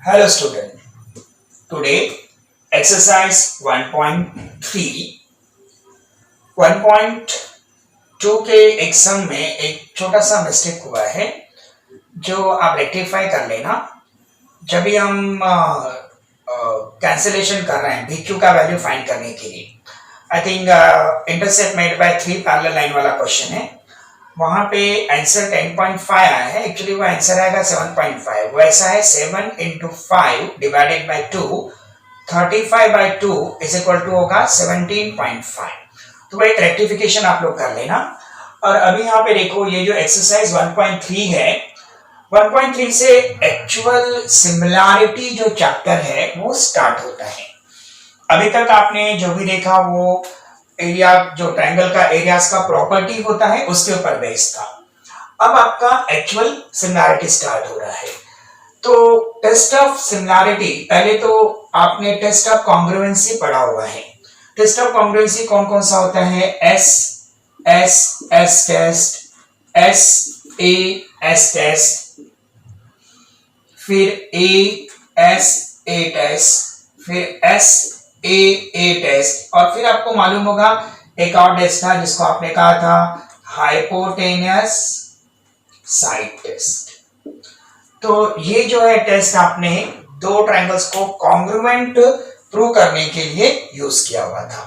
Hello student. Today exercise 1.3 1.2 के exam में एक छोटा सा मिस्टेक हुआ है जो आप रेक्टिफाई कर लेना जब भी हम कैंसिलेशन कर रहे हैं BQ का वैल्यू फाइंड करने के लिए। I think intercept made by 3 parallel line वाला क्वेश्चन है, वहां पे आंसर 10.5 आया है, एक्चुअली वो आंसर आएगा 7.5। वो ऐसा है 7 into 5 divided by 2, 35 by 2 is equal to होगा 17.5। तो वो एक रेक्टिफिकेशन आप लोग कर लेना। और अभी यहाँ पे देखो ये जो एक्सरसाइज 1.3 है, 1.3 से एक्चुअल सिमिलैरिटी जो चैप्टर है वो स्टार्ट होता है। अभी तक आपने जो भी देखा वो एरिया, जो ट्रायंगल का एरियाज का प्रॉपर्टी होता है उसके ऊपर बेस्ड था। अब आपका एक्चुअल सिमिलैरिटी स्टार्ट हो रहा है। तो टेस्ट ऑफ सिमिलैरिटी, पहले तो आपने टेस्ट ऑफ कॉन्ग्रुएंसी पढ़ा हुआ है। टेस्ट ऑफ कॉन्ग्रुएंसी कौन कौन सा होता है? एस टेस्ट, एस टेस्ट, फिर ए टेस्ट, फिर ए टेस्ट, और फिर आपको मालूम होगा एक और टेस्ट था जिसको आपने कहा था हाइपोटेनियस साइड टेस्ट। तो ये जो है टेस्ट आपने दो ट्रायंगल्स को कॉन्ग्रुएंट प्रूव करने के लिए यूज किया हुआ था।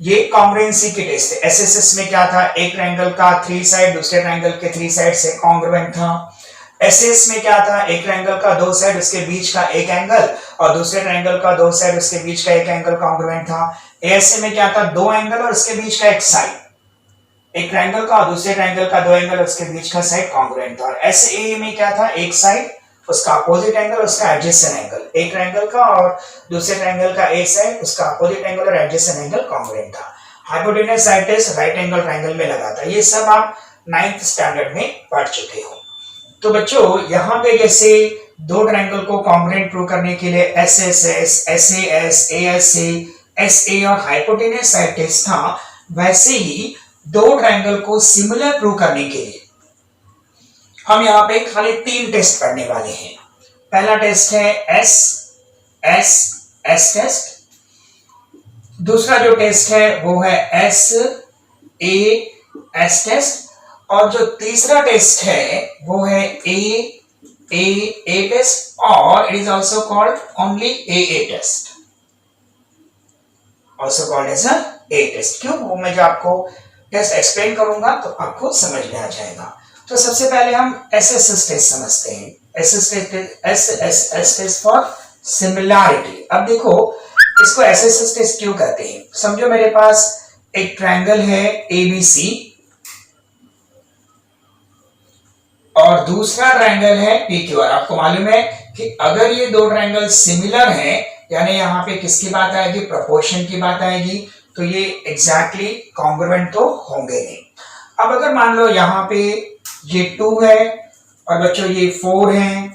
ये कॉन्ग्रुएंसी की टेस्ट है। एसएसएस में क्या था? एक ट्रायंगल का 3 साइड दूसरे ट्रायंगल के 3 साइड से कॉन्ग्रुएंट था। एसएस में क्या था? एक ट्रायंगल का 2 साइड उसके बीच का एक एंगल और दूसरे ट्रायंगल का 2 साइड उसके बीच का एक एंगल कॉन्ग्रुएंट था। एएसए में क्या था? 2 एंगल और उसके बीच का एक साइड, एक ट्रायंगल का और दूसरे ट्रायंगल का 2 एंगल उसके बीच का साइड कॉन्ग्रुएंट था। और एसए में क्या था? एक साइड उसका अपोजिट एंगल उसका एडजेसेंट एंगल, एक ट्रायंगल का और दूसरे ट्रायंगल का एक साइड उसका अपोजिट एंगल और एडजेसेंट एंगल कॉन्ग्रुएंट था। Hypotenuse side test right angle triangle में लगा था। ये सब आप 9th स्टैंडर्ड में पढ़ चुके हो। तो बच्चों यहाँ पे जैसे दो ट्रायंगल को कॉन्ग्रुएंट प्रूव करने के लिए एसएसएस, एसएएस, एएसए, एसए और हाइपोटेन्यूज साइड टेस्ट था, वैसे ही दो ट्रायंगल को सिमिलर प्रूव करने के लिए हम यहाँ पे खाली 3 टेस्ट पढ़ने वाले हैं। पहला टेस्ट है एस टेस्ट, दूसरा जो टेस्ट है वो है एस टेस्ट, और जो तीसरा टेस्ट है वो है ए टेस्ट, और it is also called only a test, also called as a test. क्यों? वो मैं जो आपको टेस्ट एक्सप्लेन करूंगा तो आपको समझ में आ जाएगा। तो सबसे पहले हम एसएस टेस्ट समझते हैं। S test for similarity. अब देखो इसको एसएस टेस्ट क्यों कहते हैं? समझो मेरे पास एक ट्रायंगल है एबीसी और दूसरा ट्रायंगल है पीक्यूआर। आपको मालूम है कि अगर ये दो ट्रायंगल सिमिलर हैं, यानी यहाँ पे किसकी बात आएगी? प्रोपोर्शन की बात आएगी, तो ये एग्जैक्टली कॉन्ग्रुएंट तो होंगे नहीं। अब अगर मान लो यहाँ पे ये 2 है और बच्चों ये 4 है,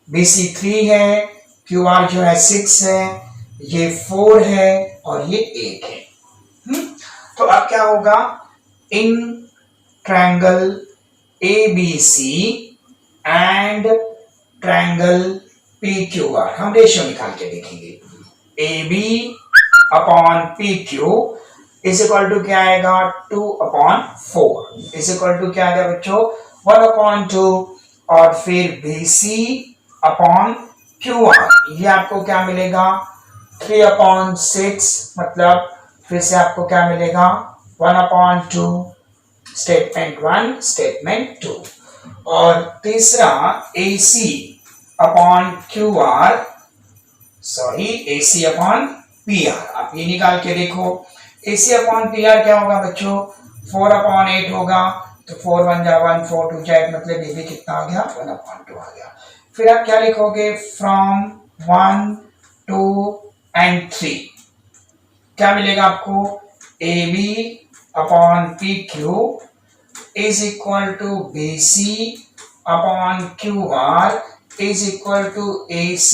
BC 3 है, QR जो है 6 है, ये 4 है और ये 8 है। तो अब क्या होगा? In triangle ABC and triangle PQR हम रेशियो निकाल के देखेंगे। AB upon PQ is equal to क्या आएगा? 2/4 इज इक्वल टू क्या आएगा बच्चों? 1/2, और फिर BC अपॉन QR ये आपको क्या मिलेगा? 3/6, मतलब फिर से आपको क्या मिलेगा? 1/2, स्टेटमेंट 1 स्टेटमेंट 2, और तीसरा AC upon QR, sorry AC upon PR। आप ये निकाल के देखो AC अपॉन PR क्या होगा बच्चों? 4/8 होगा, तो 4 1 जा 1, 4 2 जा 8, मतलब ये भी कितना आ गया? 1/2 आ गया। फिर आप क्या लिखोगे? फ्रॉम 1 2 एंड 3 क्या मिलेगा आपको? AB upon PQ is equal to BC upon QR is equal to AC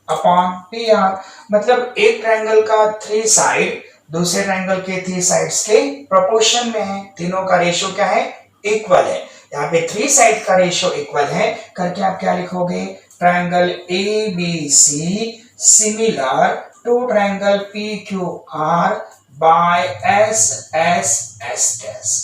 upon PR। मतलब एक ट्रायंगल का 3 साइड दूसरे ट्रायंगल के 3 साइड्स के प्रोपोर्शन में है, तीनों का रेशियो क्या है? इक्वल है। यहाँ पे 3 साइड का रेशियो इक्वल है करके आप क्या लिखोगे? Triangle ABC similar to triangle PQR by SSS test।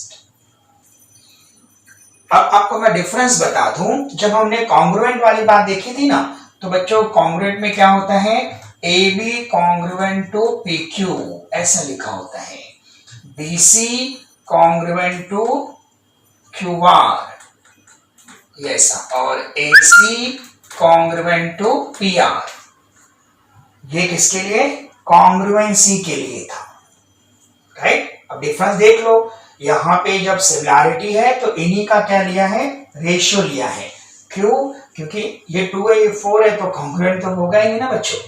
अब आपको मैं डिफरेंस बता दूं, जब हमने कॉन्ग्रुएंट वाली बात देखी थी ना, तो बच्चों कॉन्ग्रुएंट में क्या होता है, AB कॉन्ग्रुएंट टू PQ ऐसा लिखा होता है, BC कॉन्ग्रुएंट टू QR ऐसा, और AC कॉन्ग्रुएंट टू PR। ये किसके लिए, कॉन्ग्रुएंसी के लिए था, राइट। अब डिफरेंस देख लो, यहां पे जब सिमिलैरिटी है तो इन्हीं का क्या लिया है, रेशियो लिया है। क्यों, क्योंकि ये 2 है ये 4 है, तो कॉन्ग्रुएंट तो होगा ही नहीं ना बच्चों,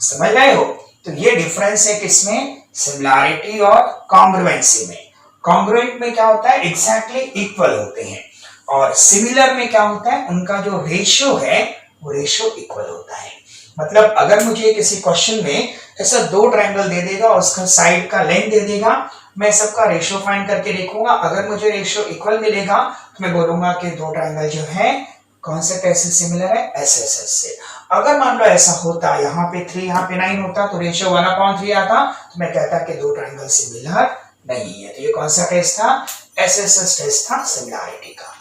समझ गए हो। तो ये डिफरेंस है किसमें, सिमिलैरिटी और कॉन्ग्रुएंसी में। कॉन्ग्रुएंट में क्या होता है, एग्जैक्टली इक्वल होते हैं, और सिमिलर में क्या होता है, उनका जो रेशियो है वो रेशियो इक्वल होता है। मतलब अगर मुझे किसी क्वेश्चन में ऐसा 2 ट्रायंगल दे देगा और उसका साइड का लेंथ दे देगा, मैं सबका रेशियो फाइंड करके देखूंगा, अगर मुझे रेशियो इक्वल मिलेगा तो मैं बोलूंगा कि 2 ट्रायंगल जो है कौन से टेस्ट से सिमिलर है, SSS से। अगर मान लो ऐसा होता, यहाँ पे 3 यहाँ पे 9 होता, तो रेशियो 1/3 आता, तो मैं कहता कि 2 ट्रायंगल सिमिलर नहीं है। तो ये कौन सा टेस्ट था, SSS टेस्ट था, सिमिलैरिटी का।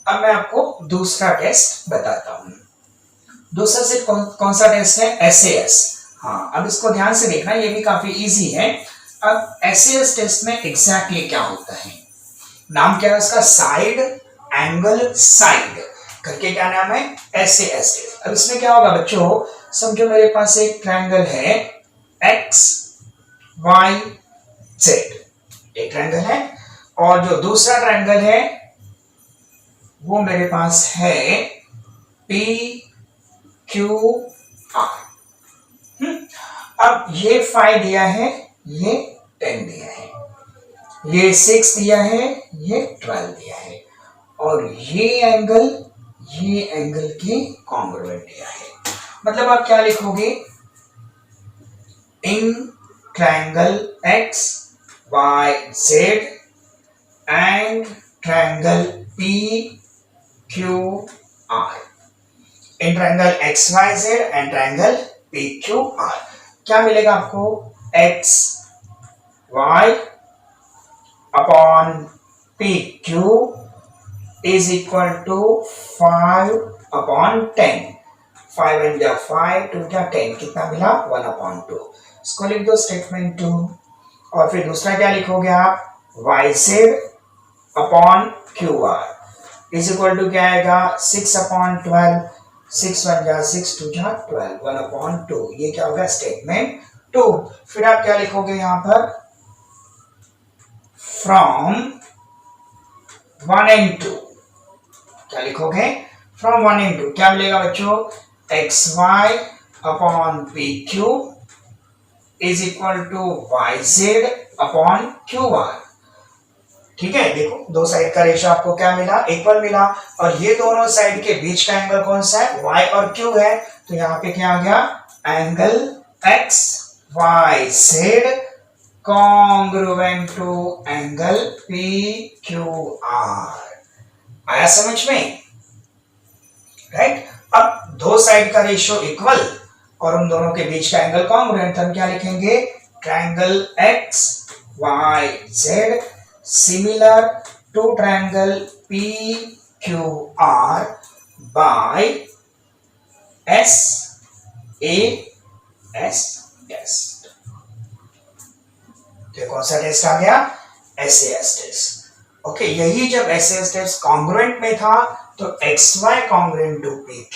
अब मैं आपको दूसरा टेस्ट बताता हूं। दूसरा से कौन सा टेस्ट है, SAS। हाँ, अब इसको ध्यान से देखना, ये भी काफी इजी है। अब SAS टेस्ट में एग्जैक्टली क्या होता है, नाम क्या है उसका, साइड एंगल साइड करके क्या नाम है, SAS टेस्ट। अब इसमें क्या होगा बच्चों, समझो मेरे पास एक ट्रायंगल है XYZ, एक ट्रायंगल है, और जो दूसरा ट्रायंगल है वो मेरे पास है PQR। अब ये 5 दिया है, ये 10 दिया है, ये 6 दिया है, ये 12 दिया है, और ये एंगल के कॉन्ग्रुएंट दिया है। मतलब आप क्या लिखोगे, in triangle XYZ and triangle PQR, in triangle XYZ and triangle PQR क्या मिलेगा आपको, XY upon PQ is equal to 5/10। 5 and 5 2 10, कितना मिला, 1/2। इसको लिख दो स्टेटमेंट 2, और फिर दूसरा क्या लिखोगे आप, YZ upon QR is equal to क्या आएगा, 6/12। 6 1 6 2 12, 1/2। ये क्या होगा, स्टेटमेंट 2। फिर आप क्या लिखोगे यहां पर, फ्रॉम 1 and 2, क्या लिखोगे, फ्रॉम 1 and 2 क्या मिलेगा बच्चों, XY upon PQ is equal to YZ upon QR। ठीक है, देखो दो साइड का रेशियो आपको क्या मिला, इक्वल मिला, और ये दोनों साइड के बीच का एंगल कौन सा है, Y और Q है, तो यहाँ पे क्या आ गया, angle XYZ congruent to angle PQR। आया समझ में, राइट। अब दो साइड का रेशियो इक्वल और उन दोनों के बीच का एंगल कॉन्ग्रुएंट, हम क्या लिखेंगे, triangle XYZ similar to triangle PQR by SAS test। तो कौन सा टेस्ट आ गया, SAS टेस्ट। ओके, यही जब SAS टेस्ट कॉन्ग्रुएंट में था तो XY congruent to PQ,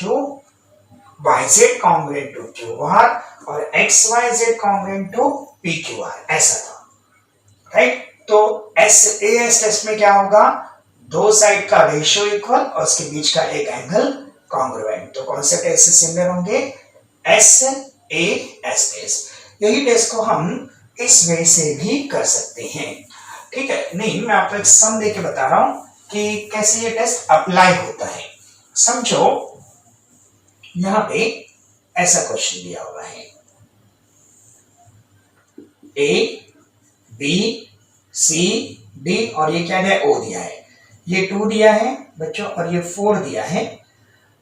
YZ congruent to QR और XYZ कॉन्ग्रुएंट टू PQR, ऐसा था, राइट। तो SAS टेस्ट में क्या होगा, दो साइड का रेशियो इक्वल और उसके बीच का एक एंगल कॉन्ग्रुएंट। तो कौन से टेस्ट से सिमिलर होंगे, SAS टेस्ट। यही टेस्ट को हम इस वे से भी कर सकते हैं, ठीक है। नहीं, मैं आपको एक सम देके बता रहा हूं कि कैसे ये टेस्ट अप्लाई होता है। समझो यहां पे ऐसा क्वेश्चन दिया हुआ है, A B C D और ये क्या दिया है, O दिया है, ये 2 दिया है बच्चों और ये 4 दिया है,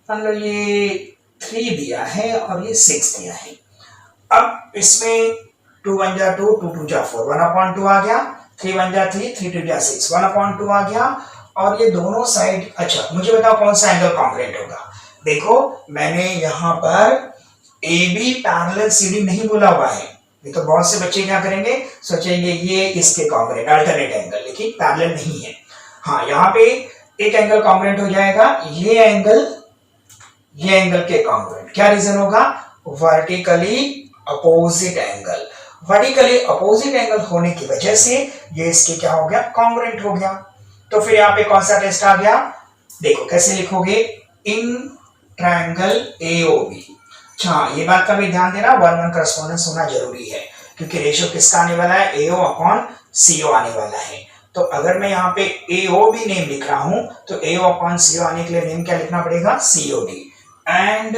मान लो ये 3 दिया है और ये 6 दिया है। अब इसमें 2 1 जा 2, 2 2 जा 4, 1/2 आ गया, 3 1 जा 3, 3 2 जा 6, 1/2 आ गया। और ये दोनों साइड, अच्छा मुझे बताओ कौन सा एंगल कॉन्ग्रुएंट होगा। देखो मैंने यहाँ पर A B parallel C D नहीं बोला हुआ है, नहीं तो बहुत से बच्चे क्या करेंगे, सोचेंगे ये इसके कॉन्ग्रुएंट अल्टरनेट एंगल, लेकिन पैरेलल नहीं है। हाँ यहाँ पे एक एंगल कॉन्ग्रुएंट हो जाएगा, ये एंगल के कॉन्ग्रुएंट। क्या रीजन होगा, vertically opposite angle. Vertically opposite angle होने की वजह से ये इसके क्या हो गया, कॉन्ग्रुएंट हो गया। तो फिर यहाँ पे कौन सा टेस्ट आ गया, देखो कैसे लिखोगे, इन ट्रायंगल एओबी। अच्छा ये बात का भी ध्यान देना, 1:1 करस्पॉन्डेंस होना जरूरी है, क्योंकि रेशियो किसका आने वाला है, एओ अपॉन सीओ आने वाला है। तो अगर मैं यहाँ पे एओ भी नेम लिख रहा हूं तो एओ अपॉन सीओ आने के लिए नेम क्या लिखना पड़ेगा, सीओडी। एंड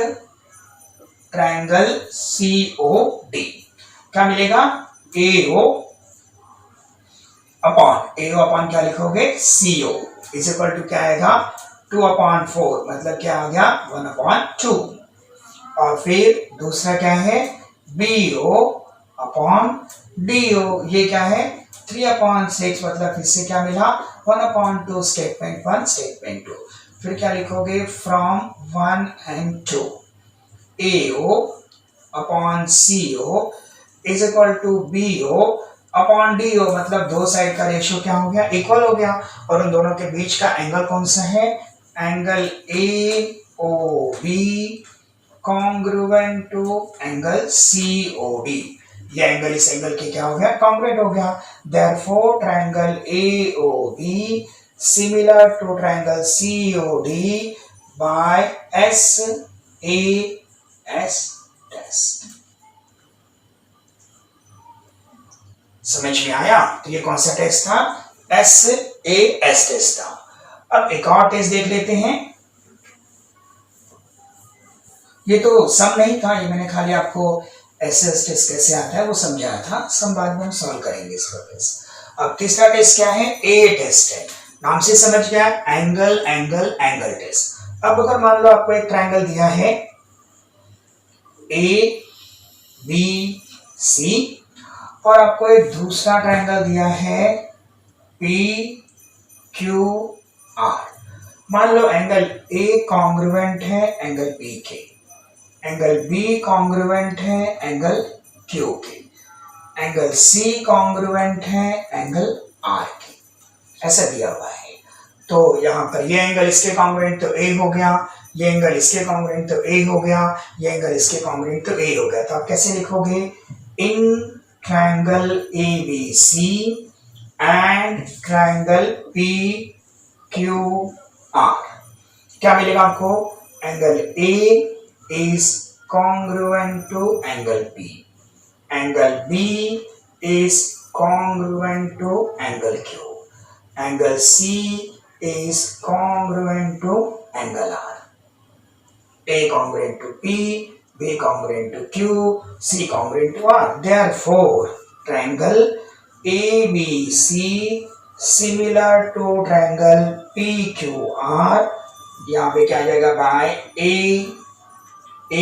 ट्रायंगल सीओडी क्या मिलेगा, एओ अपॉन क्या लिखोगे, सीओ इज इक्वल टू क्या आएगा, 2/4, मतलब क्या आ गया, 1/2। और फिर दूसरा क्या है, बीओ अपॉन डीओ, ये क्या है, 3/6, मतलब इससे क्या मिला, 1/2 स्टेटमेंट 1 स्टेटमेंट 2। फिर क्या लिखोगे, from 1 and 2 A O upon C O is equal to B O upon D O, मतलब दो साइड का रेशियो क्या हो गया, इक्वल हो गया। और उन दोनों के बीच का एंगल कौन सा है, angle A O B congruent to angle C O D. ये एंगल इस एंगल के क्या हो गया, कॉन्ग्रुएंट हो गया। Therefore triangle A O B similar to triangle C O D by S A S test. समझ में आया, तो ये कौन सा टेस्ट था, एसएएस टेस्ट था। अब एक और टेस्ट देख लेते हैं। ये तो सम नहीं था, ये मैंने खाली आपको एसएएस टेस्ट कैसे आता है वो समझाया था, सम बाद में हम सॉल्व करेंगे इसका टेस्ट। अब तीसरा टेस्ट क्या है, ए टेस्ट है, नाम से समझ गया, एंगल एंगल एंगल टेस्ट। अब अगर मान लो आपको एक ट्रायंगल दिया है ए बी सी और आपको एक दूसरा ट्रायंगल दिया है पी क्यू आर। मान लो एंगल ए कॉन्ग्रुएंट है एंगल बी के, एंगल बी कॉन्ग्रुएंट है एंगल क्यू के, एंगल सी कॉन्ग्रुएंट है एंगल आर के, ऐसा दिया हुआ है। तो यहाँ पर ये एंगल इसके कॉन्ग्रुएंट तो ए हो गया, ये एंगल इसके कॉन्ग्रुएंट तो ए हो गया, ये एंगल इसके कॉन्ग्रुएंट तो ए हो गया। तो आप कैसे लिखोगे, इन triangle ABC and triangle PQR क्या मिलेगा आपको, angle A is congruent to angle P, angle B is congruent to angle Q, angle C is congruent to angle R, A congruent to P, B congruent to Q, C congruent to R. Therefore, triangle ABC similar to triangle PQR, यहाँ पे क्या आ जाएगा, bye A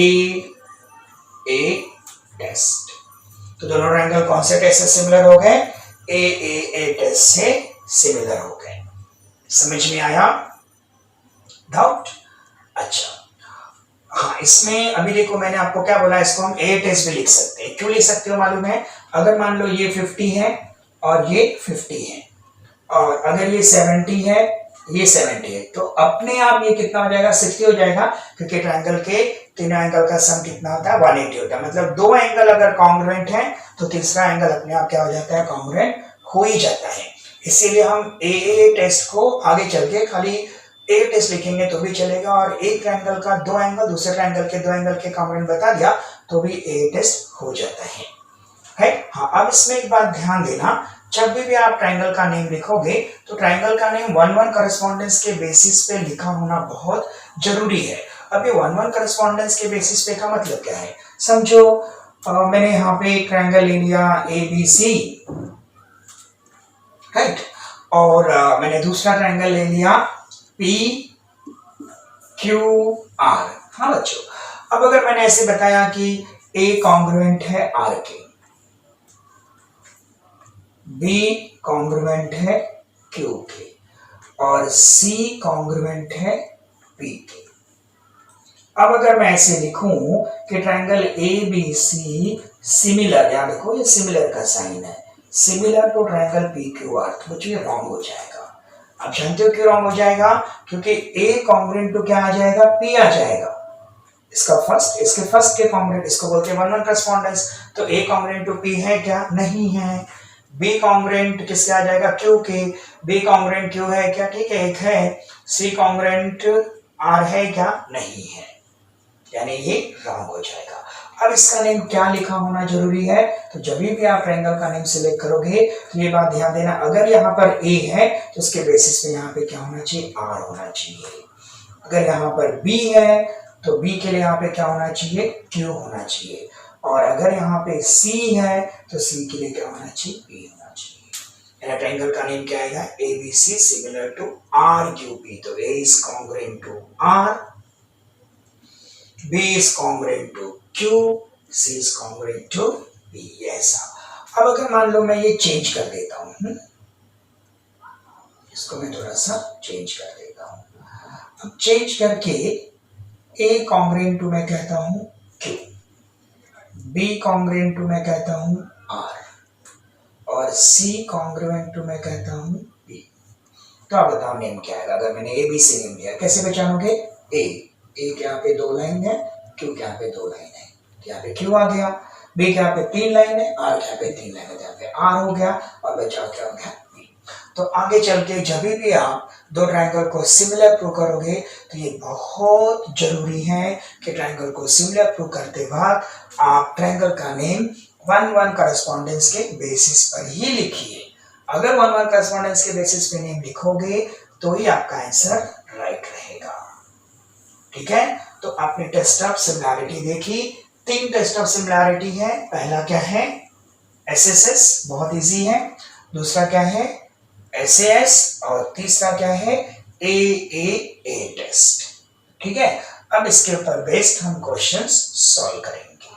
test. तो दोनों triangle कौन से test से similar हो गए, A टेस्ट से सिमिलर हो गए। समझ में आया, डाउट? अच्छा हाँ, इसमें अभी देखो मैंने आपको क्या बोला, इसको हम ए टेस्ट भी लिख सकते हैं। क्यों लिख सकते हो मालूम है, अगर मान लो ये 50 है और ये 50 है, और अगर ये 70 है ये 70 है, तो अपने आप ये कितना हो जाएगा, 60 हो जाएगा, क्योंकि ट्रायंगल के तीनों एंगल का सम कितना होता है, 180 होता है। मतलब दो एंगल अगर कॉन्ग्रुएंट है तो तीसरा एंगल अपने आप क्या हो जाता है, कॉन्ग्रुएंट हो ही जाता है। इसीलिए हम ए टेस्ट को आगे चल के खाली ए टेस्ट लिखेंगे तो भी चलेगा, और एक ट्रायंगल का दो एंगल दूसरे ट्रायंगल के दो एंगल के कॉन्ग्रुएंट बता दिया तो भी ए टेस्ट हो जाता है। हाँ, अब इसमें एक बात ध्यान देना, जब भी आप ट्रायंगल का नेम लिखोगे तो ट्रायंगल का नेम 1:1 करस्पॉन्डेंस के बेसिस पे लिखा होना बहुत जरूरी है। अब ये 1:1 करस्पॉन्डेंस के बेसिस पे का मतलब क्या है, समझो मैंने यहाँ पे एक ट्रायंगल ले लिया ABC, राइट, और मैंने दूसरा ट्रायंगल ले लिया PQR, आर। हाँ बच्चों, अब अगर मैंने ऐसे बताया कि ए कॉन्ग्रुएंट है आर के, बी कॉन्ग्रुएंट है क्यू के और सी कॉन्ग्रुएंट है पी के। अब अगर मैं ऐसे लिखूं कि triangle A B C similar, याद रखो ये सिमिलर का साइन है, similar to triangle P Q R, तो बच्चों ये रॉन्ग हो जाएगा। अब जानते हो क्यों रॉन्ग हो जाएगा? क्योंकि ए कॉन्ग्रुएंट टू क्या आ जाएगा? पी आ जाएगा। इसका फर्स्ट, इसके फर्स्ट के कॉन्ग्रुएंट, इसको बोलते हैं वन वन करस्पॉन्डेंस। तो ए कॉन्ग्रुएंट टू पी है क्या? नहीं है। बी कॉन्ग्रुएंट किसके आ जाएगा? क्यू के। बी कॉन्ग्रुएंट क्यू है क्या? ठीक है, एक है। सी कॉन्ग्रुएंट आर है क्या? नहीं है, यानी ये रॉन्ग हो जाएगा। अब इसका नेम क्या लिखा होना जरूरी है? तो जब भी आप ट्रायंगल का नेम सिलेक्ट करोगे तो ये बात ध्यान देना, अगर यहाँ पर ए है तो उसके बेसिस पे यहाँ पे क्या होना चाहिए? आर होना चाहिए। अगर यहाँ पर बी है तो बी के लिए यहाँ पे क्या होना चाहिए? क्यू होना चाहिए। और अगर यहाँ पे सी है तो सी के लिए क्या होना चाहिए? पी होना चाहिए। ट्रायंगल का नेम क्या आएगा? A B C similar to R Q P. तो A is congruent to R, B is congruent to Q, C is congruent to B, ऐसा। अब अगर मान लो मैं ये चेंज कर देता हूँ, इसको मैं थोड़ा सा चेंज कर देता हूँ। अब चेंज करके A कॉन्ग्रुएंट टू मैं कहता हूँ Q, B कॉन्ग्रुएंट टू मैं कहता हूँ R और C कॉन्ग्रुएंट टू मैं कहता हूँ B। तो आप बताओ नेम क्या आएगा? अगर मैंने A B C नेम दिया, कैसे पहचानोगे? A के यहाँ पे दो लाइन है, क्यू के यहाँ पे दो लाइन है, यहाँ पे क्यू आ गया। बी के यहाँ पे तीन लाइन है, आर के यहाँ पे तीन लाइन है, यहाँ पे आर हो गया और बचा क्या हो गया? बी। तो आगे चल के जब भी आप दो ट्रायंगल को सिमिलर प्रूव करोगे तो ये बहुत जरूरी है कि ट्रायंगल को सिमिलर प्रूव करते वक्त आप ट्रायंगल का नेम वन वन करस्पॉन्डेंस के बेसिस पर ही लिखिए। अगर वन वन करस्पॉन्डेंस के बेसिस पे नेम लिखोगे तो ही आपका आंसर राइट रहेगा। ठीक है, तो आपने टेस्ट ऑफ सिमिलैरिटी देखी। तीन टेस्ट ऑफ सिमिलैरिटी है। पहला क्या है? एसएसएस, बहुत इजी है। दूसरा क्या है? एसएएस और तीसरा क्या है? एएए टेस्ट। ठीक है, अब इसके ऊपर बेस्ड हम क्वेश्चंस सॉल्व करेंगे।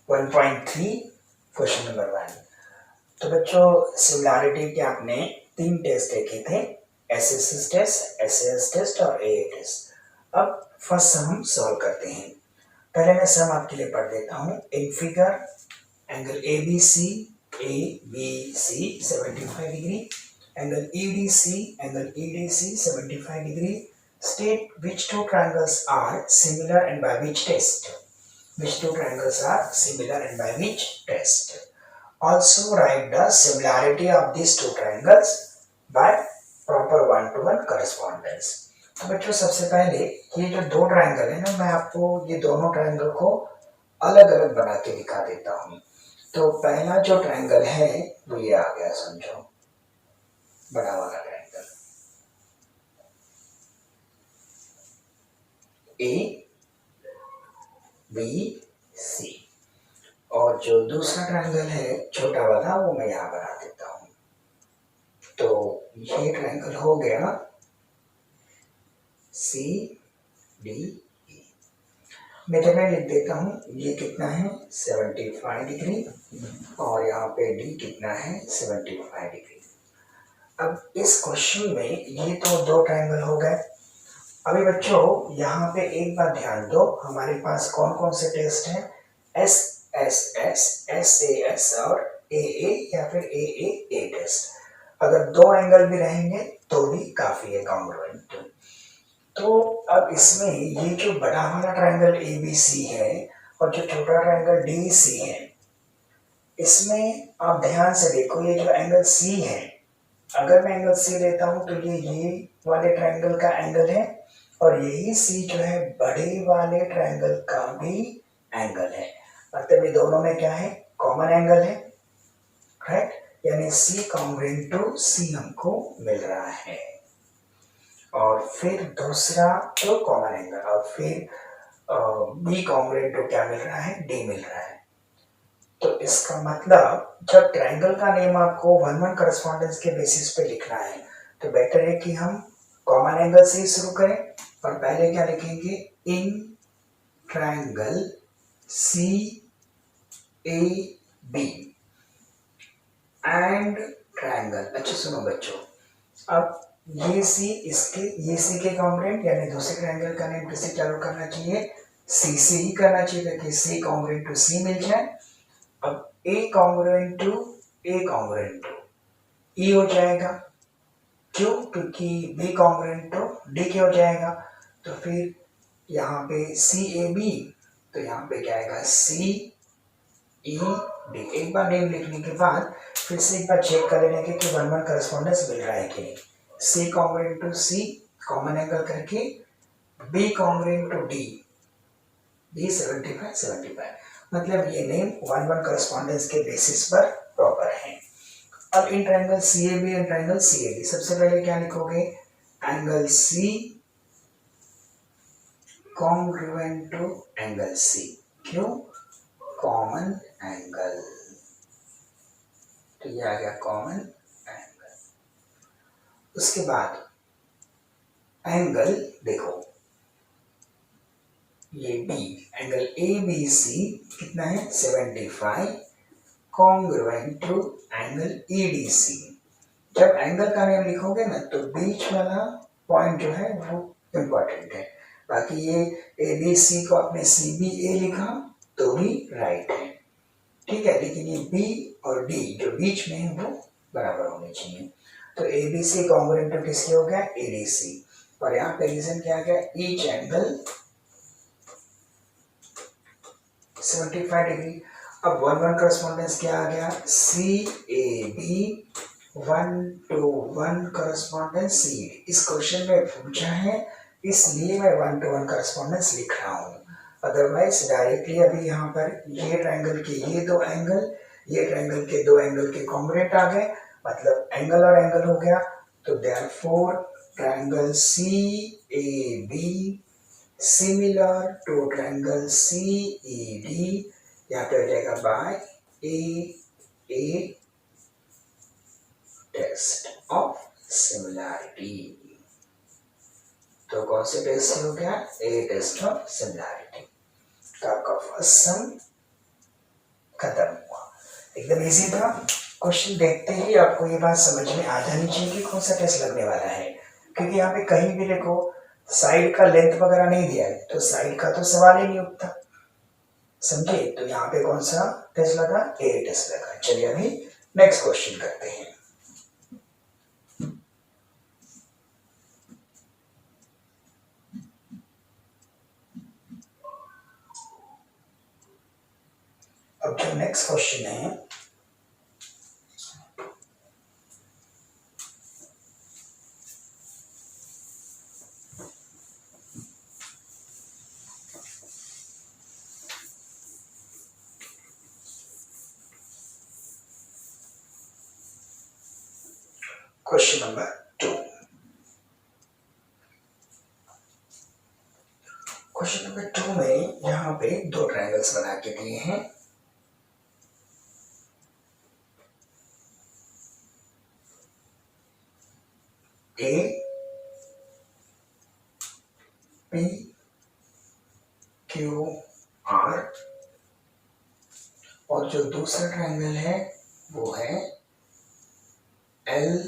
1.3 क्वेश्चन नंबर 1। तो बच्चों सिमिलैरिटी के आपने तीन टेस्ट देखे थे, एसएसएस टेस्ट, एसएएस टेस्ट और एए टेस्ट। अब फर्स्ट सम हम सॉल्व करते हैं। पहले मैं सम आपके लिए पढ़ देता हूँ। In figure angle ABC 75 degree, angle EDC 75 degree. State which two triangles are similar and by which test? Which two triangles are similar and by which test? Also write the similarity of these two triangles by proper one-to-one correspondence. तो बच्चों सबसे पहले ये जो दो triangle है ना, मैं आपको ये दोनों ट्रायंगल को अलग अलग बना के दिखा देता हूँ। तो पहला जो ट्रायंगल है वो ये आ गया, समझो, बड़ा वाला ट्रायंगल ए बी सी। और जो दूसरा ट्रायंगल है छोटा वाला वो मैं यहाँ बना देता हूँ। तो ये ट्रायंगल हो गया सी डी ई। मैं तो मैं लिख देता हूँ, ये कितना है 75 डिग्री और यहाँ पे डी कितना है 75 डिग्री। अब इस क्वेश्चन में ये तो दो ट्रायंगल हो गए। अभी बच्चों यहाँ पे एक बात ध्यान दो, हमारे पास कौन कौन से टेस्ट हैं? S S S, S A S और ए ए या फिर ए ए ए टेस्ट। अगर दो एंगल भी रहेंगे तो भी काफी है कॉन्ग्रुएंट। तो अब इसमें ये जो बड़ा वाला ट्रायंगल ए बी सी है और जो छोटा ट्रायंगल डी सी है, इसमें आप ध्यान से देखो, ये जो एंगल सी है, अगर मैं एंगल सी लेता हूं तो ये वाले ट्रायंगल का एंगल है और यही सी जो है बड़े वाले ट्रायंगल का भी एंगल है। मतलब ये दोनों में क्या है? कॉमन एंगल है, राइट? यानी सी कॉन्ग्रुएंट टू सी हमको मिल रहा है और फिर दूसरा जो कॉमन एंगल, और फिर बी कॉन्ग्रुएंट टू क्या मिल रहा है? डी मिल रहा है। तो इसका मतलब जब ट्रायंगल का नेम आपको वन वन करस्पॉन्डेंस के बेसिस पे लिखना है तो बेटर है कि हम कॉमन एंगल से ही शुरू करें और पहले क्या लिखेंगे, in triangle C A B and triangle. अच्छा सुनो बच्चों, अब ये सी इसके, ये सी के कॉन्ग्रुएंट यानी दूसरे ट्रायंगल का नेम किससे चालू करना चाहिए, सी से ही करना चाहिए ताकि सी कॉन्ग्रुएंट टू सी मिल जाए। अब A congruent to A congruent to E हो जाएगा, क्यों, क्योंकि बी कॉन्ग्रुएंट टू डी के हो जाएगा। तो फिर यहाँ पे सी ए बी, तो यहाँ पे क्या आएगा, सी ई डी। एक बार नेम लिखने के बाद फिर से एक बार चेक कर लेने के कि वन वन करस्पॉन्डेंस मिल रहा है कि नहीं। C congruent to C common angle करके, B congruent to D, B 75 75, मतलब ये नेम वन वन करस्पॉन्डेंस के बेसिस पर प्रॉपर है। अब in triangle C A B and triangle C A D, सबसे पहले क्या लिखोगे, angle C congruent to angle C, क्यों, कॉमन एंगल, तो ये आ गया कॉमन एंगल। उसके बाद एंगल देखो, ये B, angle A B C कितना है 75, congruent to angle E D C. जब एंगल का नेम लिखोगे ना तो बीच वाला पॉइंट जो है वो इम्पोर्टेंट है, बाकी ये ए बी सी को आपने सी बी ए लिखा तो भी राइट है, ठीक है, लेकिन ये बी और डी जो बीच में है वो बराबर होने चाहिए। तो A B C congruent to किसके हो गया, ए डी सी, और यहाँ पे रीजन क्या आ गया, ईच एंगल 75 डिग्री। अब वन वन करस्पॉन्डेंस क्या आ गया, सी ए बी 1 to 1 करस्पॉन्डेंस सी। इस क्वेश्चन में पूछा है इसलिए मैं 1 to 1 करस्पॉन्डेंस लिख रहा हूँ, अदरवाइज डायरेक्टली अभी यहाँ पर ये ट्रायंगल के ये दो एंगल, ये ट्रायंगल के दो एंगल के कॉन्ग्रुएंट आ गए, मतलब एंगल और एंगल हो गया। तो therefore triangle C A B similar to triangle C E D, यहाँ पे हो जाएगा by A test of similarity. तो कौन से टेस्ट हो गया, ए टेस्ट ऑफ सिमिलैरिटी। तो आपका फर्स्ट सम खत्म हुआ, एकदम इजी था। क्वेश्चन देखते ही आपको ये बात समझ में आ जानी चाहिए कि कौन सा टेस्ट लगने वाला है, क्योंकि यहाँ पे कहीं भी देखो साइड का लेंथ वगैरह नहीं दिया है तो साइड का तो सवाल ही नहीं उठता, समझे। तो यहाँ पे कौन सा टेस्ट लगा, ए टेस्ट लगा। चलिए अभी नेक्स्ट क्वेश्चन करते हैं। अब जो नेक्स्ट क्वेश्चन है, क्वेश्चन नंबर 2। क्वेश्चन नंबर 2 में यहाँ पे दो ट्रायंगल्स बना के दिए हैं, ए पी क्यू आर, और जो दूसरा ट्रायंगल है वो है एल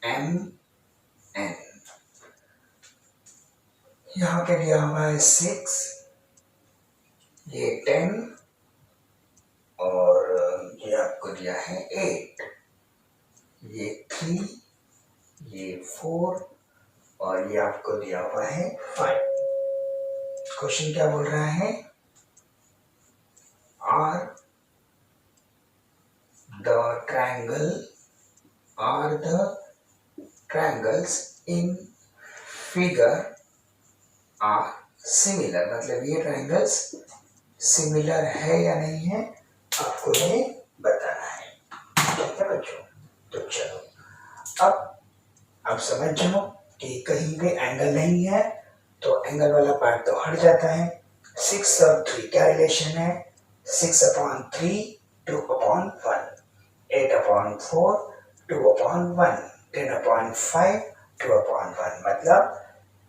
एम एन। यहाँ पे दिया हुआ है 6, ये 10 और ये आपको दिया है 8, ये 3, ये 4 और ये आपको दिया हुआ है 5। क्वेश्चन क्या बोल रहा है, are the triangles in figure are similar, मतलब ये ट्रायंगल्स सिमिलर है या नहीं है आपको ये बताना है, ठीक है बच्चों। तो चलो अब समझ जाओ कि कहीं पे एंगल नहीं है तो एंगल वाला पार्ट तो हट जाता है। 6 और 3 क्या रिलेशन है, 6/3 2/1, 8/4 2/1, 10/5 2/1, मतलब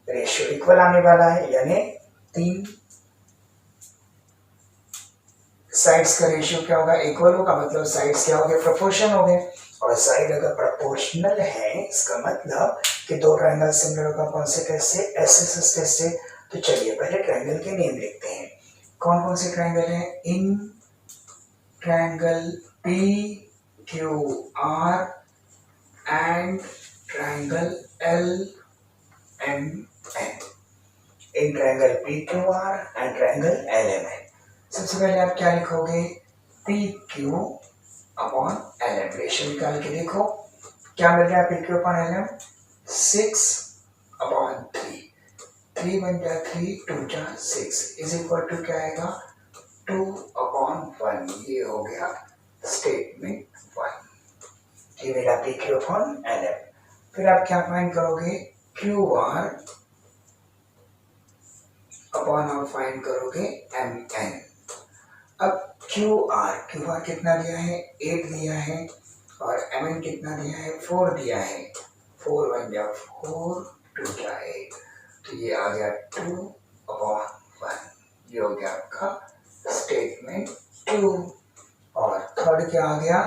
रेशियो इक्वल आने वाला है, यानी तीन साइड्स का रेशियो क्या होगा, इक्वल होगा, मतलब साइड्स क्या हो गए, प्रोपोर्शन हो गए। और साइड अगर प्रोपोर्शनल है इसका मतलब कि दो ट्रायंगल सिमिलर होगा। कौन से टेस्ट से, एसएसएस टेस्ट से। तो चलिए पहले ट्रायंगल के नेम लिखते हैं। कौन कौन से ट्रायंगल हैं, in triangle P Q R and triangle L M N, in triangle P Q R and triangle L M N. सबसे पहले आप क्या लिखोगे, P Q upon L M, ratio निकाल के देखो क्या मिल रहा है, P Q upon L M 6/3, 3 बन गया 3 2 जा 6 इज इक्वल टू क्या आएगा 2/1, ये हो गया स्टेटमेंट 1, ये मेरा P Q upon L M. फिर आप क्या फाइंड करोगे, क्यू आर अपॉन आप फाइंड करोगे एम एन। अब क्यू आर कितना दिया है, 8 दिया है, और एम एन कितना दिया है, 4 दिया है, 4 बन गया 4 2 जा 8, तो ये आ गया 2/1, ये हो गया आपका स्टेटमेंट 2। और थर्ड क्या आ गया,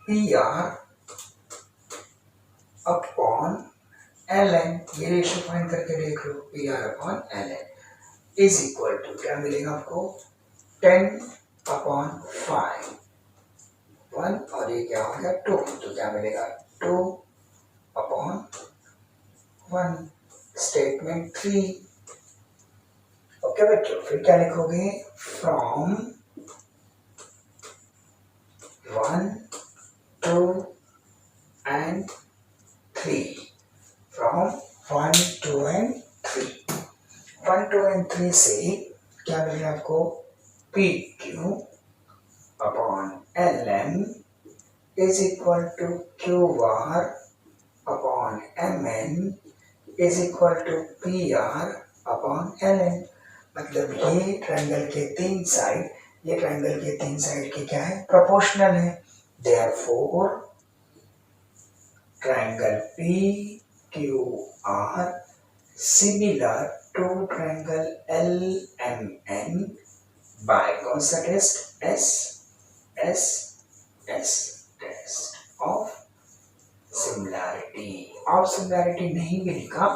P R upon L N, ये रेशियो फाइंड करके देख लो, P R upon L N is equal to क्या मिलेगा आपको 10/5, 1 और ये क्या हो गया 2, तो क्या मिलेगा 2/1, स्टेटमेंट 3। ओके बच्चों, फिर क्या लिखोगे, from 1 2 and 3, from 1 2 and 3, 1 2 and 3 से क्या मिलेगा आपको, P Q upon L M is equal to Q R upon M N is equal to P R upon L N. मतलब ये ट्रायंगल के तीन साइड, ये ट्रायंगल के तीन साइड की क्या है, प्रोपोर्शनल है। Therefore triangle P Q R similar to triangle L M N by कौन सा test, S S S test of similarity. Of similarity नहीं भी लिखा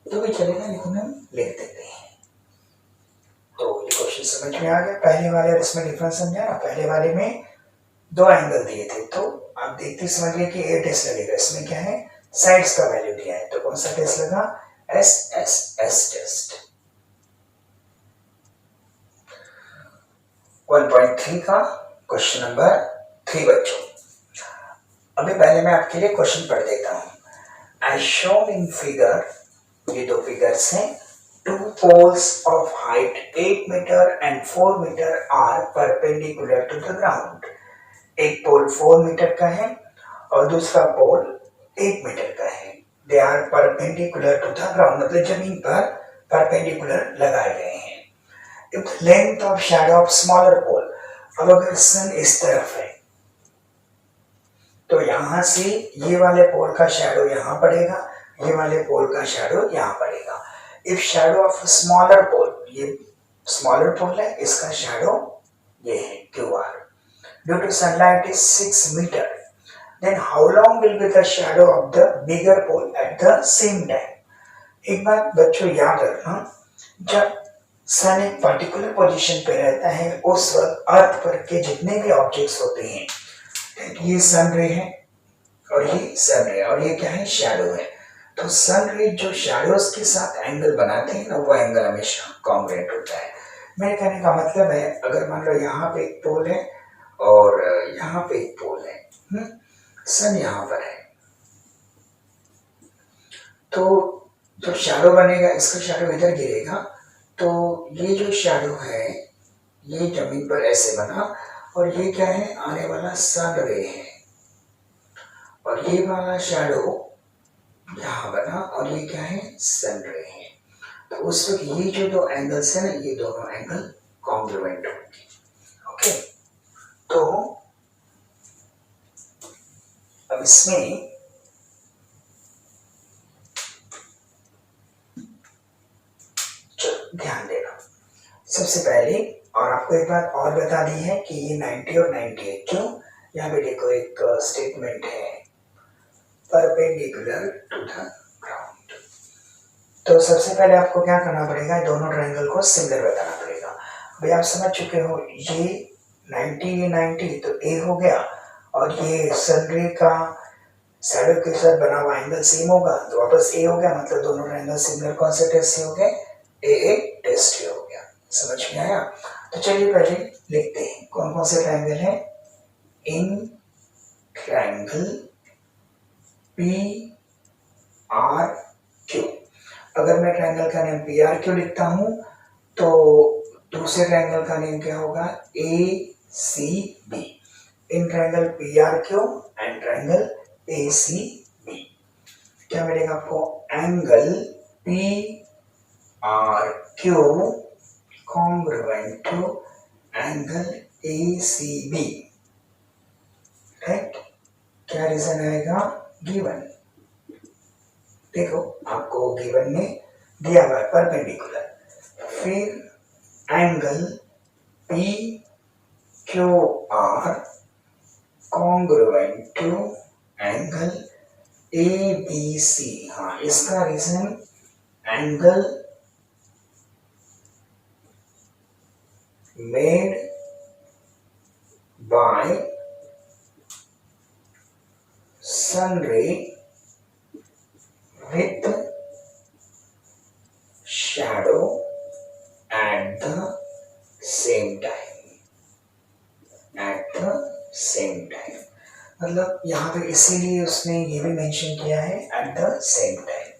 तो भी चलेगा, लेकिन हम लिख देते हैं। तो ये क्वेश्चन समझ में आ गया, पहले वाले और इसमें डिफरेंस समझा ना, पहले वाले में दो एंगल दिए थे, तो आप देखते समझ गए कि ए टेस्ट लगेगा, इसमें क्या है साइड्स का वैल्यू दिया है, तो कौन सा टेस्ट लगा, एस एस एस टेस्ट। 1.3 का क्वेश्चन नंबर 3 बच्चों। अभी पहले मैं आपके लिए क्वेश्चन पढ़ देता हूं। एज शोन इन फिगर, ये दो फिगर्स हैं, two poles of height 8 meter and 4 meter are perpendicular to the ground। एक पोल 4 मीटर का है और दूसरा पोल 8 मीटर का है। They are perpendicular to the ground, मतलब जमीन पर perpendicular लगाए गए हैं। If the length of shadow of smaller pole, अब अगर सन इस तरफ है तो यहां से ये वाले पोल का शैडो यहां पड़ेगा, ये वाले पोल का शैडो यहां पड़ेगा। If shadow of smaller pole, ये स्मॉलर पोल है, इसका शैडो ये है Q R, due to sunlight is 6 metre, then how long will be the shadow of the bigger pole at the same time. एक बात बच्चों याद रखना, जब सन एक पर्टिकुलर पोजीशन पे रहता है उस वक्त अर्थ पर के जितने भी ऑब्जेक्ट्स होते हैं, ये सन रे है और ये सन रे और ये क्या है, शैडो है, तो सन रे जो शैडोज के साथ एंगल बनाते हैं ना, वो एंगल हमेशा कॉन्ग्रुएंट होता है। मेरे कहने का मतलब है, अगर मान लो यहाँ पे एक पोल है और यहाँ पे एक पोल है, सन यहाँ पर है, तो जो शैडो बनेगा, इसका शैडो इधर गिरेगा, तो ये जो शैडो है ये जमीन पर ऐसे बना, और ये क्या है, आने वाला सन रे है, और ये वाला शैडो यहाँ बना, और ये क्या है, सन रे है। तो उस वक्त ये जो दो एंगल्स है ना, ये दोनों एंगल कॉन्ग्रुएंट होंगे। ओके, तो अब इसमें ध्यान देना। सबसे पहले और आपको एक बात और बता दी है कि ये 90 और 98 क्यों, यहाँ पे देखो एक स्टेटमेंट है परपेंडिकुलर टू द ग्राउंड। तो सबसे पहले आपको क्या करना पड़ेगा, दोनों ट्रायंगल को सिमिलर बताना पड़ेगा। भाई आप समझ चुके हो ये 90 ये 90 तो ए हो गया, और ये सन रे का शैडो के साथ बना हुआ एंगल सेम होगा तो वापस ए हो गया, मतलब दोनों ट्रायंगल सिमिलर। कौन से टेस्ट से हो गए, ए टेस्ट हो गया। समझ में आया? तो चलिए पहले लिखते हैं कौन कौन से ट्रायंगल है। इन ट्रायंगल पी आर क्यू, अगर मैं ट्रायंगल का नेम पी आर क्यू लिखता हूं तो दूसरे ट्रायंगल का नेम क्या होगा, A C B. In triangle P R Q and triangle A C B क्या मिलेगा आपको, angle P R Q congruent to angle A C B. Right, क्या रीजन आएगा, गिवन। देखो आपको गिवन में दिया हुआ है परपेंडिकुलर, फिर angle P Q R congruent to angle A B C. हाँ, इसका reason angle made by sun ray with shadow at the same time, at the same time। मतलब यहाँ पे इसीलिए उसने ये भी मेंशन किया है at the same time।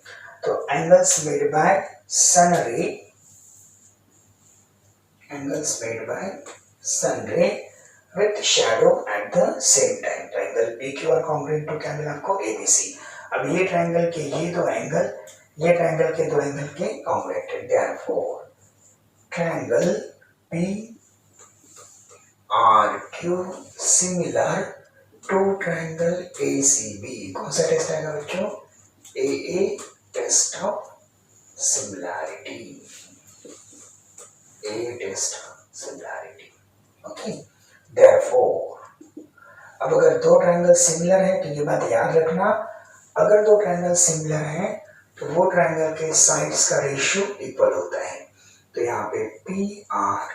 तो angles made by sun ray, angles made by sun ray with shadow at the same time। Triangle P Q R congruent to क्या मिला आपको, एबीसी। अब ये ट्रायंगल के ये दो एंगल, ये ट्रायंगल के दो एंगल के congruent, therefore triangle P R Q similar to triangle A C B. कौन सा टेस्ट आएगा बच्चों, A test of similarity, A test of similarity. Okay, therefore अब अगर दो ट्रायंगल सिमिलर है तो ये बात याद रखना, अगर दो ट्रायंगल सिमिलर हैं तो वो ट्रायंगल के साइड्स का रेशियो इक्वल होता है। तो यहाँ पे पी आर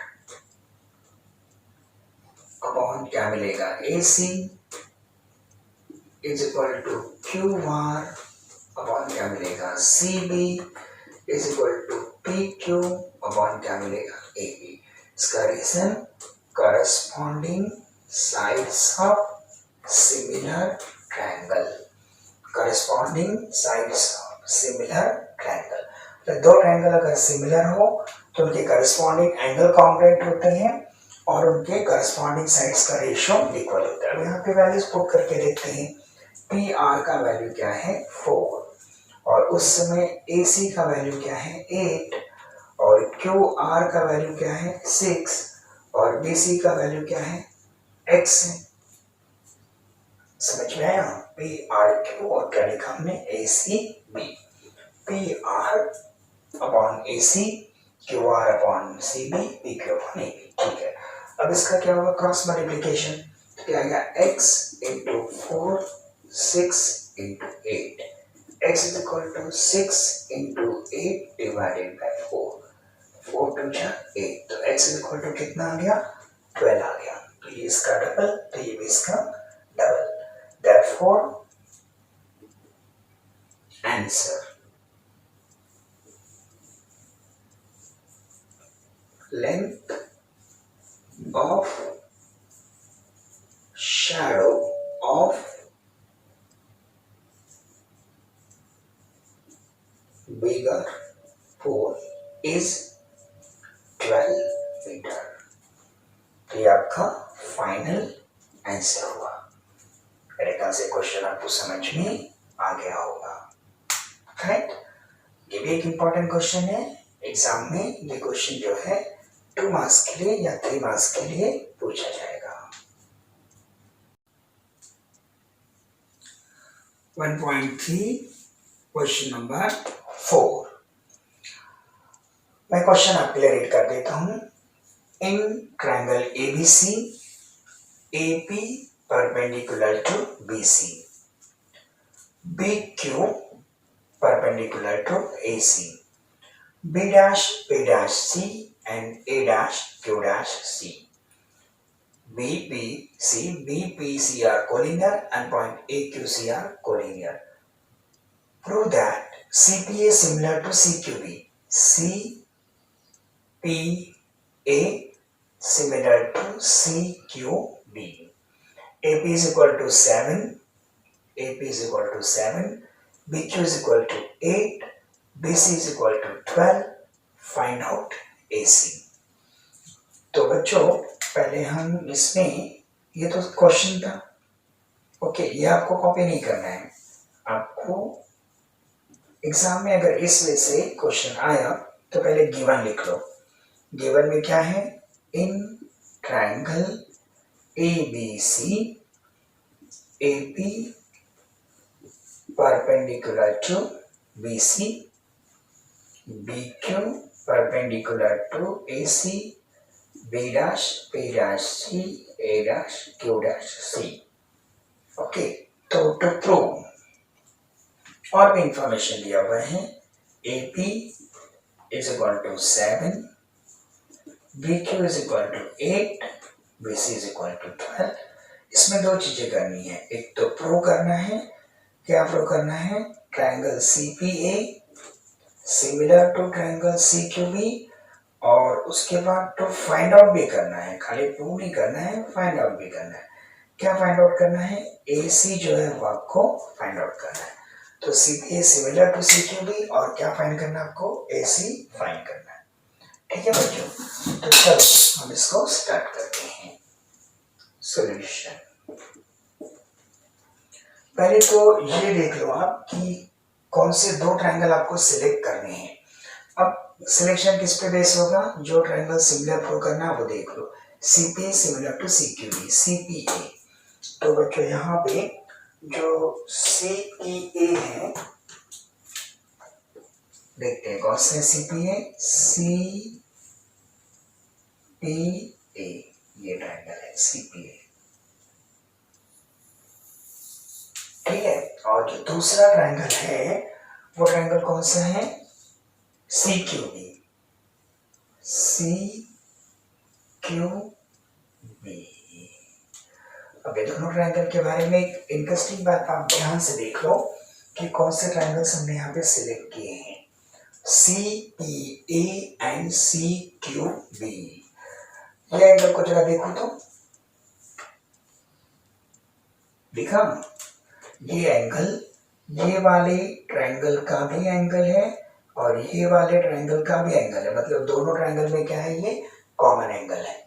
अपॉन क्या मिलेगा, A C is equal to Q R upon क्या मिलेगा, C B is equal to P Q upon क्या मिलेगा, ए बी। इसका reason corresponding sides of similar triangle, corresponding sides of similar triangle. तो दो triangle अगर सिमिलर हो तो उनके करस्पॉन्डिंग एंगल कॉन्ग्रुएंट होते हैं और उनके करस्पॉन्डिंग साइड्स का रेशियो इक्वल होता है। अब यहाँ पे वैल्यूज पुट करके देखते हैं। पी आर का वैल्यू क्या है, 4, और उस समय ए सी का वैल्यू क्या है, 8, और क्यू आर का वैल्यू क्या है, 6, और बी सी का वैल्यू क्या है, x है। समझ में आया, पी आर क्यू और क्या लिखा हमने, A C B. P R upon A C, Q R upon C B, P Q upon A B. ठीक है, अब इसका क्या होगा, क्रॉस मल्टीप्लिकेशन, तो क्या आएगा, x into 4, 6 into 8, x is equal to 6 into 8 divided by 4, 4 to 8, तो x इज इक्वल टू कितना आ गया, 12 आ गया। तो ये इसका डबल, तो ये भी इसका double. Therefore, answer length of shadow of bigger pole is 12 meter। तो ये आपका फाइनल आंसर हुआ। मेरे ख्याल से क्वेश्चन आपको समझ में आ गया होगा। राइट, ये भी एक इम्पोर्टेंट क्वेश्चन है एग्जाम में। ये क्वेश्चन जो है 2 मार्क्स के लिए या 3 मार्क्स के लिए पूछा जाएगा। 1.3 क्वेश्चन नंबर 4। मैं क्वेश्चन आपके लिए रीड कर देता हूं। In triangle ABC AP perpendicular to BC, BQ perpendicular to AC, B dash P dash C and A dash Q dash C, BPC are collinear and point AQC are collinear. Prove that CPA similar to CQB, CPA similar to CQB. AP is equal to 7, AP is equal to 7, BQ is equal to 8, BC is equal to 12. Find out AC. तो बच्चों पहले हम इसमें, ये तो question था, okay, ये आपको कॉपी नहीं करना है। आपको एग्जाम में अगर इस वे से क्वेश्चन आया तो पहले गिवन लिख लो। गिवन में क्या है? इन triangle ABC AP perpendicular to BC, BQ perpendicular to AC, B dash P dash C, A dash Q dash C. Okay, तो टू प्रूव और भी इंफॉर्मेशन दिया हुआ है। AP is equal to 7, BQ is equal to 8, BC is equal to 12। इसमें दो चीजें करनी है, एक तो प्रूव करना है। क्या प्रूव करना है? Triangle CPA similar to triangle CQB, और उसके बाद तो फाइंड आउट भी करना है, खाली प्रूव नहीं करना है, फाइंड आउट भी करना है। क्या फाइंड आउट करना है? AC जो है वो आपको फाइंड आउट करना है। तो CPA सिमिलर टू CQB, और क्या फाइंड करना है आपको? AC फाइंड करना है। ठीक है बच्चों, तो चलो हम इसको स्टार्ट करते हैं। सॉल्यूशन, पहले तो ये देख लो आप कि कौन से दो ट्रायंगल आपको सिलेक्ट करने हैं। अब सिलेक्शन किस पे बेस होगा? जो ट्रायंगल सिमिलर प्रूव करना है वो देख लो। CPA similar to CQB, CPA। तो बच्चों यहाँ पे जो CPA है, देखते हैं कौन सा CPA, CPA, ये ट्रायंगल है CPA, ठीक है। और जो दूसरा ट्रायंगल है वो ट्रायंगल कौन सा है? CQB, CQB। अब ये दोनों ट्रायंगल के बारे में एक इंटरेस्टिंग बात आप ध्यान से देख लो कि कौन से ट्रायंगल्स हमने यहाँ पे सिलेक्ट किए हैं, CPA एंड CQB। ये एंगल को जरा देखो तो, देखा? ये एंगल ये वाले ट्रायंगल का भी एंगल है और ये वाले ट्रायंगल का भी एंगल है, मतलब दोनों ट्रायंगल में क्या है? ये कॉमन एंगल है।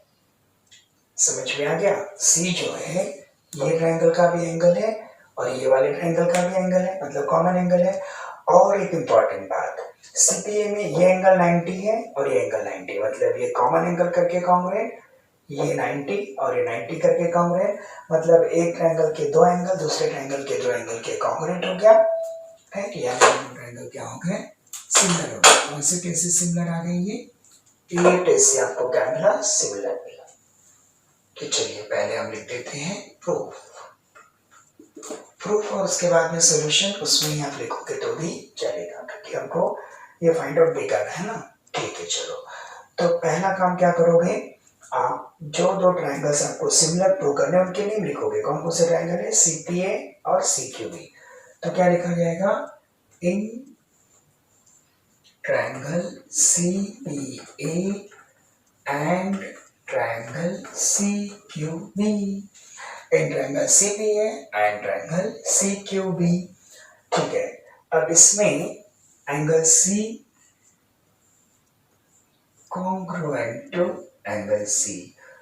समझ में आ गया? C जो है ये ट्रायंगल का भी एंगल है और ये वाले ट्रायंगल का भी एंगल है, मतलब कॉमन एंगल है। और एक इंपॉर्टेंट बात, CPA में ये एंगल 90 है और ये एंगल 90, मतलब ये कॉमन एंगल करके कांग्रुएंट, ये 90 और ये 90 करके कांग्रुएंट, मतलब एक ट्रायंगल के दो एंगल दूसरे ट्रायंगल के दो एंगल के कांग्रुएंट हो गया, राइट? ये ट्रायंगल क्या हो गए? सिमिलर हो गए। कौन से कैसे सिमिलर आ गए? ये टेस्ट से आपको क्या मिला? सिमिलर मिला। तो चलिए पहले हम लिख देते हैं प्रूफ, और उसके बाद में सॉल्यूशन, उसमें ही आप लिखोगे तो भी चलेगा, क्योंकि हमको ये फाइंड आउट भी करना है ना। ठीक है, चलो तो पहला काम क्या करोगे आप? जो दो ट्रायंगल्स आपको सिमिलर प्रूव करने उनके नेम लिखोगे। कौन कौन से ट्रायंगल है? CPA और CQB। तो क्या लिखा जाएगा? In triangle CPA and triangle CQB, in triangle CPA and triangle CQB। ठीक है, अब इसमें angle C congruent to angle C,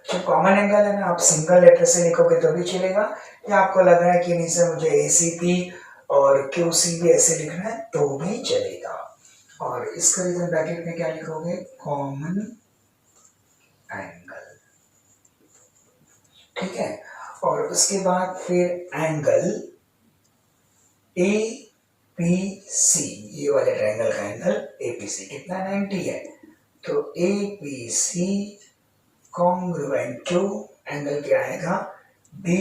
जो कॉमन एंगल है ना, आप सिंगल लेटर से लिखोगे तो भी चलेगा, या आपको लग रहा है कि नहीं सर मुझे ACP और QC भी ऐसे लिखना है तो भी चलेगा। और इसका रीजन ब्रैकेट में क्या लिखोगे? कॉमन एंगल, ठीक है। और उसके बाद फिर एंगल APC, ये वाले ट्रायंगल का एंगल APC कितना? 90 है, तो A B C congruent to angle क्या आएगा B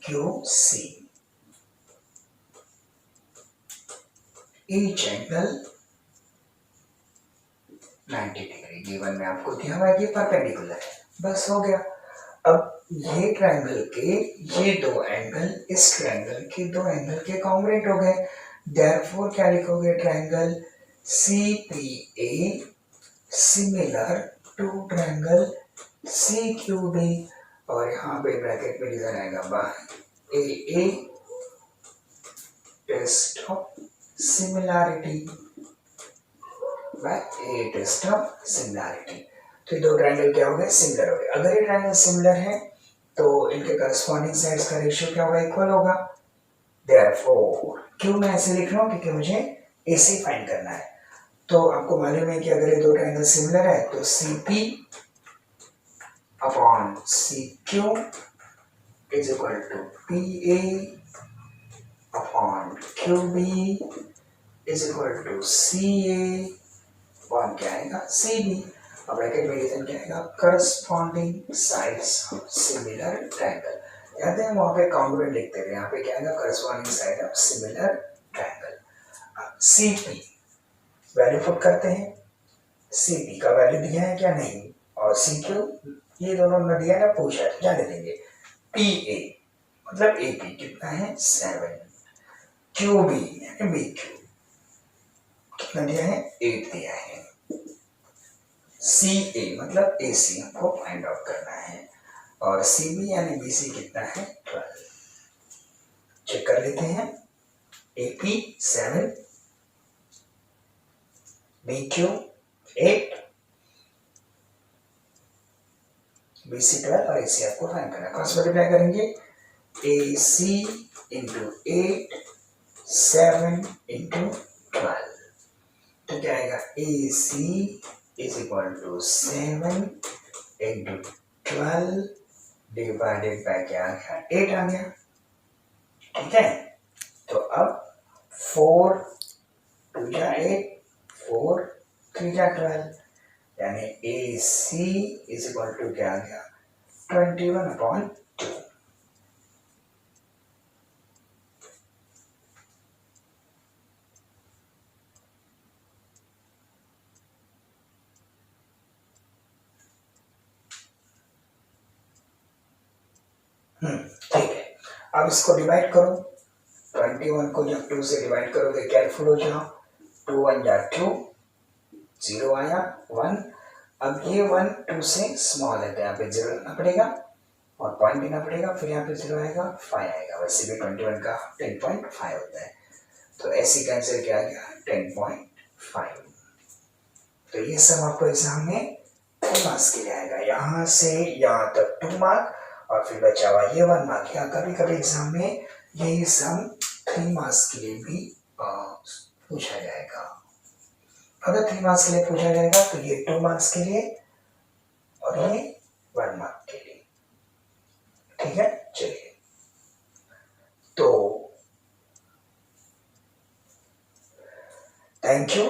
Q C. Each angle 90 degree given में आपको दिया हुआ है कि परपेंडिकुलर है, बस हो गया। अब ये ट्रायंगल के ये दो एंगल इस ट्रायंगल के दो एंगल के कॉन्ग्रुएंट हो गए, देयरफॉर क्या लिखोगे triangle CPA similar to triangle CQB और यहाँ पे ब्रैकेट में लिखा रहेगा by AA test of similarity, by AA test of similarity. तो ये दो ट्रायंगल क्या हो गए सिमिलर हो गए। अगर ये ट्रायंगल सिमिलर है तो इनके करस्पॉन्डिंग साइड्स का रेशियो क्या होगा इक्वल होगा। देयरफॉर क्यों मैं ऐसे लिख रहा हूँ क्योंकि मुझे AC फाइंड करना है। तो आपको मालूम है कि अगर ये दो ट्रायंगल सिमिलर है तो CP upon CQ is equal to PA upon QB is equal to CA upon क्या आएगा CB। अब ब्रैकेट में रीजन क्या आएगा corresponding sides of similar triangle. याद है वहां पे कॉन्ग्रुएंट लिखते थे, यहाँ पे क्या आएगा corresponding side of similar triangle. CP value put करते हैं, CP का वैल्यू दिया है क्या नहीं, और CQ ये दोनों न दिया ना पूछा है जाने देंगे। PA मतलब AP कितना है 7, QB यानी BQ कितना दिया है 8 दिया है, CA मतलब AC हमको फाइंड आउट करना है और CB यानी BC कितना है 12। चेक कर लेते हैं AP 7 BQ 8 BC 12 और AC आपको फाइंड करना है। क्रॉस मल्टीप्लाई करेंगे AC इंटू 8 7 इंटू 12 तो क्या आएगा AC is equal to 7 into 12 divided by क्या आ गया 8 आ गया। ठीक है, तो अब 4 2 जा 8 4 3 जा 12 यानी AC इज इक्वल टू क्या आ गया 21/2। ठीक है, अब इसको डिवाइड करो। 21 को जब 2 से डिवाइड करोगे केयरफुल हो जाओ, 2 1 जा 2 0 आया 1। अब ये 1 2 से स्मॉल है तो यहाँ पे 0 रखना पड़ेगा और पॉइंट देना पड़ेगा, फिर यहाँ पे 0 आएगा 5 आएगा। वैसे भी 21 का 10.5 होता है तो ऐसी कैंसिल क्या आ गया 10.5। तो ये सब आपको एग्जाम में 2 मार्क्स के लिए आएगा, यहाँ से यहाँ तक 2 मार्क और फिर बचा हुआ ये 1 मार्क। या कभी कभी एग्जाम में यही सम 3 मार्क्स के लिए भी पूछा जाएगा। अगर 3 मार्क्स के लिए पूछा जाएगा तो ये 2 मार्क्स के लिए और ये 1 मार्क के लिए। ठीक है, चलिए तो थैंक यू।